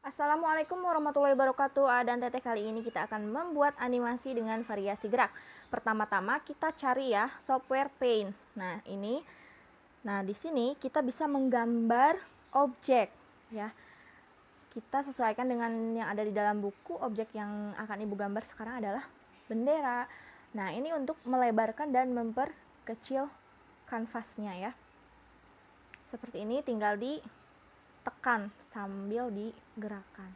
Assalamualaikum warahmatullahi wabarakatuh. Dan Teteh, kali ini kita akan membuat animasi dengan variasi gerak. Pertama-tama kita cari ya software Paint. Nah, ini. Nah, di sini kita bisa menggambar objek ya. Kita sesuaikan dengan yang ada di dalam buku. Objek yang akan Ibu gambar sekarang adalah bendera. Nah, ini untuk melebarkan dan memperkecil kanvasnya ya. Seperti ini, tinggal ditekan sambil digerakkan.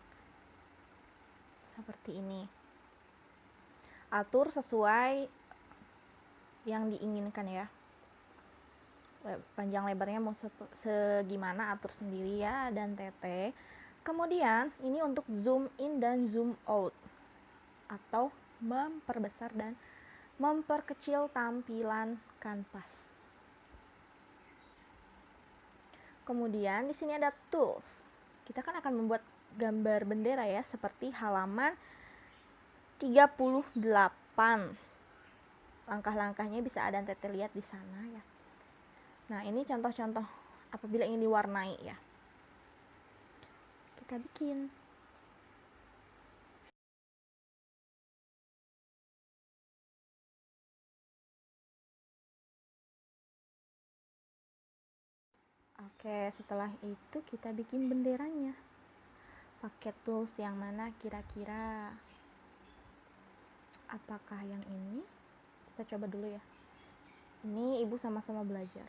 Seperti ini. Atur sesuai yang diinginkan ya. Panjang lebarnya mau segimana, atur sendiri ya dan Teteh. Kemudian ini untuk zoom in dan zoom out, atau memperbesar dan memperkecil tampilan kanvas. Kemudian di sini ada tools. Kita kan akan membuat gambar bendera ya, seperti halaman 38. Langkah-langkahnya bisa ada Teteh lihat di sana ya. Nah, ini contoh-contoh apabila ingin diwarnai ya. Kita bikin. Oke, setelah itu kita bikin benderanya. Pakai tools yang mana kira-kira? Apakah yang ini? Kita coba dulu ya. Ini Ibu sama-sama belajar.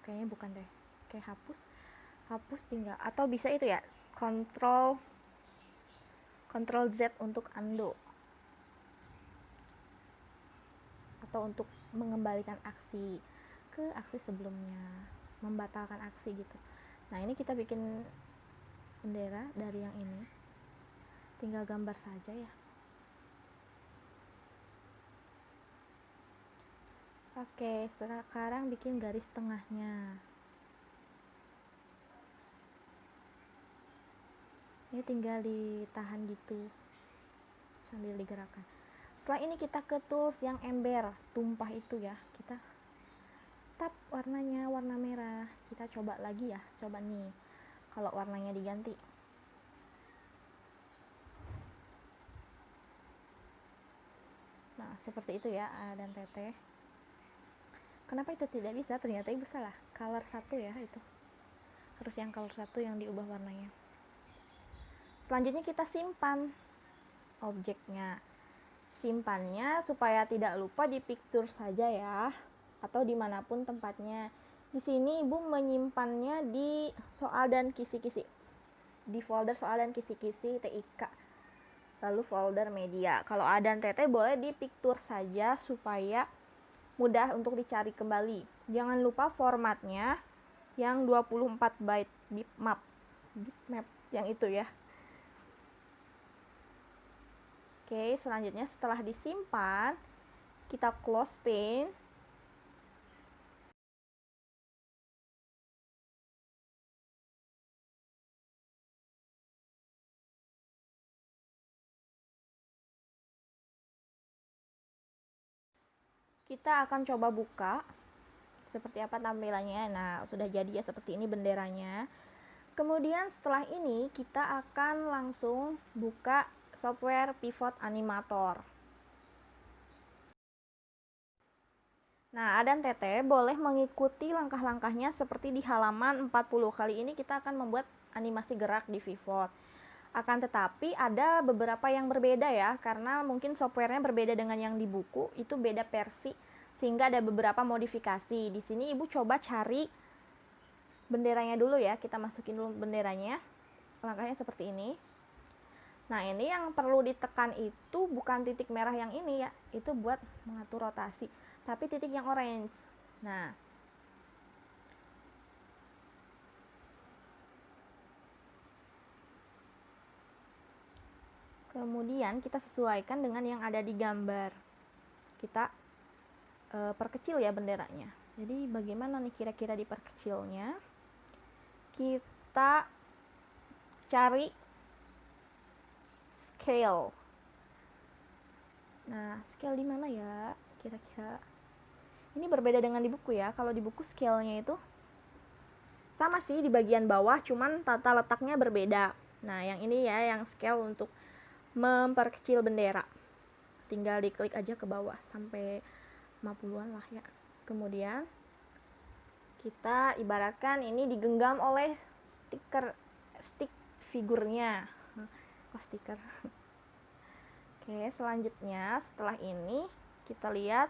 Kayaknya bukan deh. Oke, hapus tinggal, atau bisa itu ya, Ctrl Z untuk undo, atau untuk mengembalikan aksi ke aksi sebelumnya, membatalkan aksi gitu. Nah, ini kita bikin bendera dari yang ini, tinggal gambar saja ya. Oke, sekarang bikin garis tengahnya. Ini tinggal ditahan gitu sambil digerakkan. Setelah ini kita ke tools yang ember, tumpah itu ya. Kita tap warnanya, warna merah. Kita coba lagi ya, coba nih kalau warnanya diganti. Nah, seperti itu ya dan Teteh. Kenapa itu tidak bisa? Ternyata Ibu salah. Color 1 ya itu. Harus yang color 1 yang diubah warnanya. Selanjutnya kita simpan objeknya. Simpannya supaya tidak lupa di picture saja ya, atau dimanapun tempatnya. Di sini Ibu menyimpannya di soal dan kisi-kisi, di folder soal dan kisi-kisi TIK, lalu folder media. Kalau ada Teteh boleh di picture saja supaya mudah untuk dicari kembali. Jangan lupa formatnya yang 24 byte bitmap yang itu ya. Oke, selanjutnya setelah disimpan, kita close Paint. Kita akan coba buka seperti apa tampilannya. Nah, sudah jadi ya, seperti ini benderanya. Kemudian setelah ini kita akan langsung buka software Pivot Animator. Nah, Adan Teteh boleh mengikuti langkah-langkahnya seperti di halaman 40. Kali ini kita akan membuat animasi gerak di Pivot. Akan tetapi ada beberapa yang berbeda ya, karena mungkin softwarenya berbeda dengan yang di buku, itu beda versi, sehingga ada beberapa modifikasi. Di sini Ibu coba cari benderanya dulu ya, kita masukin dulu benderanya. Langkahnya seperti ini. Nah, ini yang perlu ditekan itu bukan titik merah yang ini ya, itu buat mengatur rotasi, tapi titik yang orange. Nah, kemudian kita sesuaikan dengan yang ada di gambar. Kita perkecil ya benderanya. Jadi bagaimana nih kira-kira diperkecilnya? Kita cari scale. Nah, scale di mana ya kira-kira? Ini berbeda dengan di buku ya. Kalau di buku scale-nya itu sama sih di bagian bawah, cuman tata letaknya berbeda. Nah, yang ini ya, yang scale untuk memperkecil bendera. Tinggal diklik aja ke bawah sampai 50-an lah ya. Kemudian kita ibaratkan ini digenggam oleh stick figurnya. Oh, stiker. Oke, selanjutnya setelah ini kita lihat,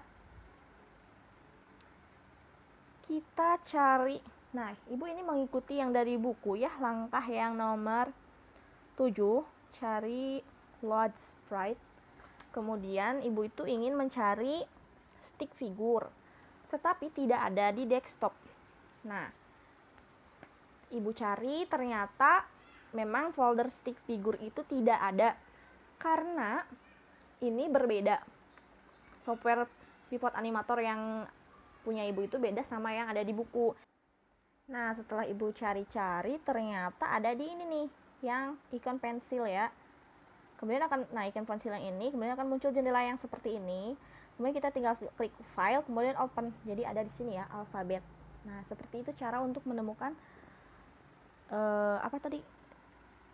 kita cari. Nah, Ibu ini mengikuti yang dari buku ya, langkah yang nomor 7, cari load sprite. Kemudian Ibu itu ingin mencari stick figure, tetapi tidak ada di desktop. Nah, Ibu cari, ternyata memang folder stick figure itu tidak ada, karena ini berbeda. Software pivot animator yang punya Ibu itu beda sama yang ada di buku. Nah, setelah Ibu cari-cari, ternyata ada di ini nih, yang icon pensil ya. Kemudian icon pensil yang ini, kemudian akan muncul jendela yang seperti ini. Kemudian kita tinggal klik file, kemudian open. Jadi ada di sini ya, alfabet. Nah, seperti itu cara untuk menemukan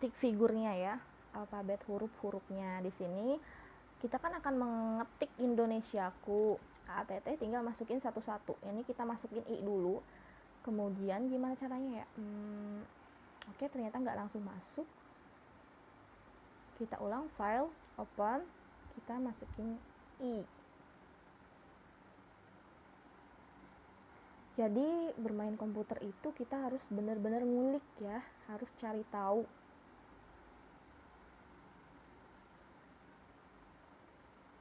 stick figurnya ya, alfabet huruf-hurufnya. Di sini kita kan akan mengetik Indonesiaku, ATT tinggal masukin satu-satu. Ini kita masukin I dulu. Kemudian gimana caranya ya? Oke, ternyata nggak langsung masuk. Kita ulang, file, open, kita masukin I. Jadi bermain komputer itu kita harus benar-benar ngulik ya, harus cari tahu.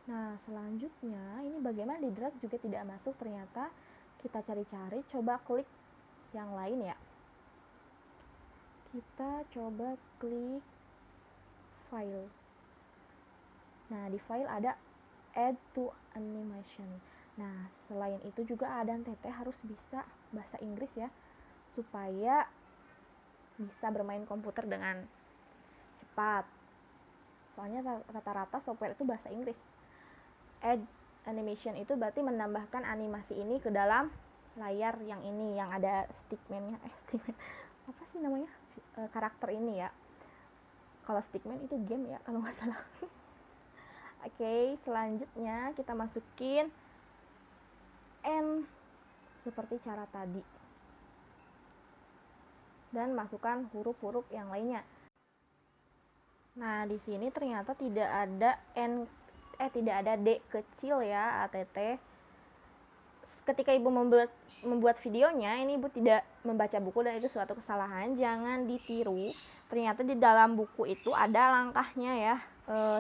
Nah, selanjutnya ini bagaimana di drag juga tidak masuk, ternyata kita cari-cari, coba klik yang lain ya. Kita coba klik file. Nah, di file ada add to animation. Nah, selain itu juga Adan Teteh harus bisa bahasa Inggris ya, supaya bisa bermain komputer dengan cepat. Soalnya rata-rata software itu bahasa Inggris. Add animation itu berarti menambahkan animasi ini ke dalam layar yang ini, yang ada stickman-nya. Apa sih namanya? Karakter ini ya. Kalau stickman itu game ya, kalau nggak salah. Oke, selanjutnya kita masukin N seperti cara tadi. Dan masukkan huruf-huruf yang lainnya. Nah, di sini ternyata tidak ada tidak ada D kecil ya, ATT. Ketika Ibu membuat videonya, ini Ibu tidak membaca buku dan itu suatu kesalahan, jangan ditiru. Ternyata di dalam buku itu ada langkahnya ya,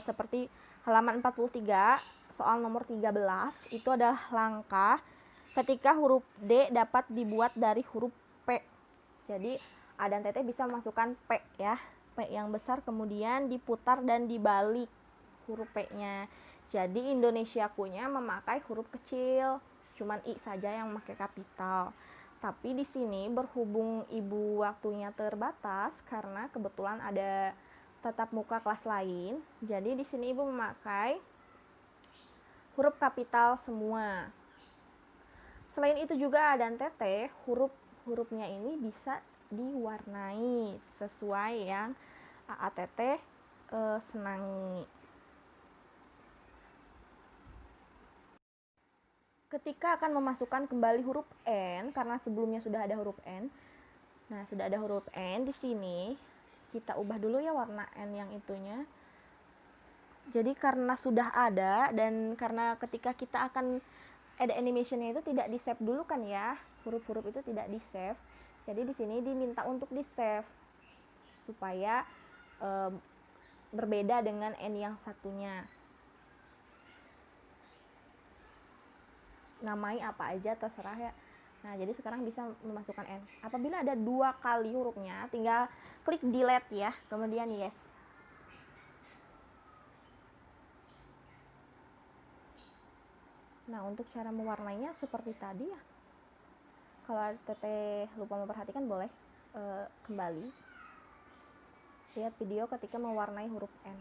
seperti halaman 43, soal nomor 13, itu adalah langkah ketika huruf D dapat dibuat dari huruf P. Jadi Adan Teteh bisa masukkan P ya, P yang besar, kemudian diputar dan dibalik huruf P-nya. Jadi Indonesiakunya memakai huruf kecil, cuman I saja yang memakai kapital. Tapi di sini berhubung Ibu waktunya terbatas karena kebetulan ada tatap muka kelas lain, jadi di sini Ibu memakai huruf kapital semua. Selain itu juga Adan Teteh, hurufnya ini bisa diwarnai sesuai yang AATT senangi. Ketika akan memasukkan kembali huruf N, karena sebelumnya sudah ada huruf N. Nah, sudah ada huruf N di sini. Kita ubah dulu ya warna N yang itunya. Jadi karena sudah ada dan karena ketika kita akan add animation-nya itu tidak di-save dulu kan ya. Huruf-huruf itu tidak di-save. Jadi di sini diminta untuk di-save supaya berbeda dengan N yang satunya. Namai apa aja terserah ya. Nah, jadi sekarang bisa memasukkan N. Apabila ada 2 kali hurufnya, tinggal klik delete ya, kemudian yes. Nah, untuk cara mewarnainya seperti tadi ya. Kalau Teteh lupa memperhatikan, boleh kembali lihat video ketika mewarnai huruf N.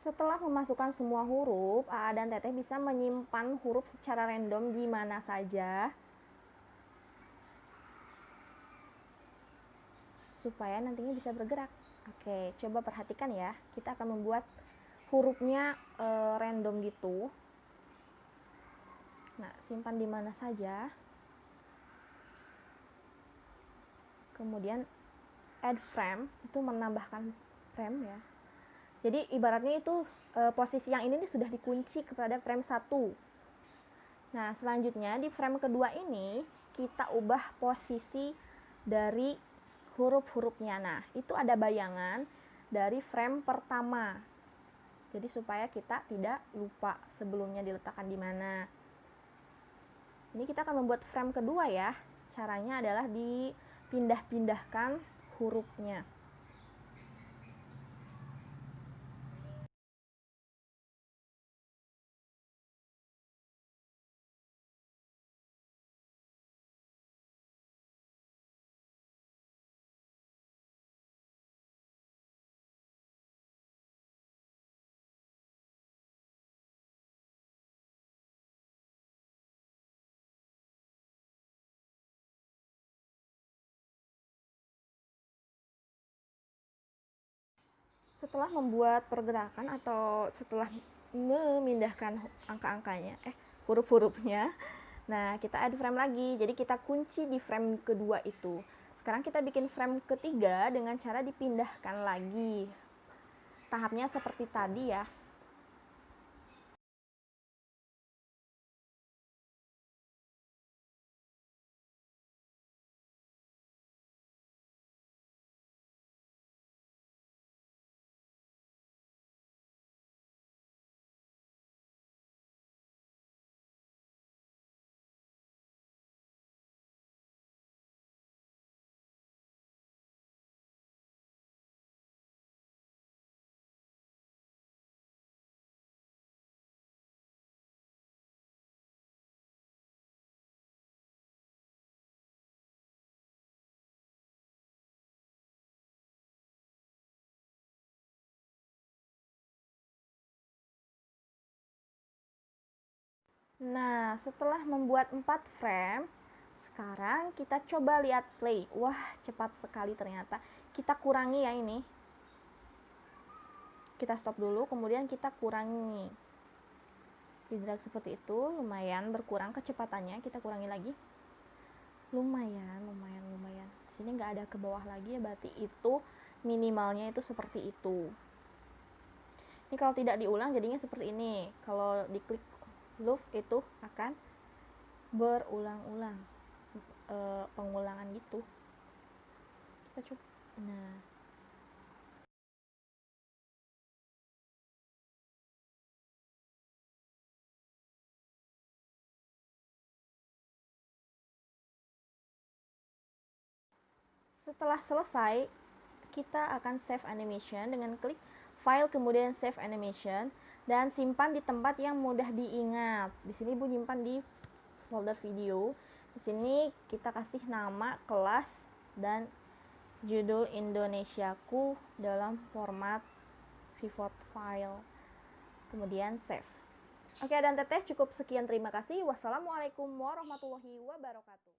Setelah memasukkan semua huruf, AA dan Teteh bisa menyimpan huruf secara random di mana saja supaya nantinya bisa bergerak. Oke, coba perhatikan ya. Kita akan membuat hurufnya random gitu. Nah, simpan di mana saja. Kemudian add frame, itu menambahkan frame ya. Jadi ibaratnya itu posisi yang ini sudah dikunci kepada frame 1. Nah, selanjutnya di frame kedua ini kita ubah posisi dari huruf-hurufnya. Nah, itu ada bayangan dari frame pertama. Jadi supaya kita tidak lupa sebelumnya diletakkan di mana. Ini kita akan membuat frame kedua ya. Caranya adalah dipindah-pindahkan hurufnya. Setelah membuat pergerakan atau setelah memindahkan angka-angkanya, huruf-hurufnya, nah kita add frame lagi. Jadi kita kunci di frame kedua itu. Sekarang kita bikin frame ketiga dengan cara dipindahkan lagi. Tahapnya seperti tadi ya. Nah, setelah membuat 4 frame, sekarang kita coba lihat play. Wah, cepat sekali ternyata. Kita kurangi ya ini. Kita stop dulu, kemudian kita kurangi. Di drag seperti itu, lumayan berkurang kecepatannya. Kita kurangi lagi. Lumayan. Di sini nggak ada ke bawah lagi ya, berarti itu minimalnya itu seperti itu. Ini kalau tidak diulang jadinya seperti ini. Kalau diklik loop itu akan berulang-ulang, pengulangan gitu. Kita coba. Nah, setelah selesai, kita akan save animation dengan klik file kemudian save animation dan simpan di tempat yang mudah diingat. Di sini Ibu nyimpan di folder video. Di sini kita kasih nama kelas dan judul Indonesiaku dalam format pivot file. Kemudian save. Oke, dan Teteh cukup sekian, terima kasih. Wassalamualaikum warahmatullahi wabarakatuh.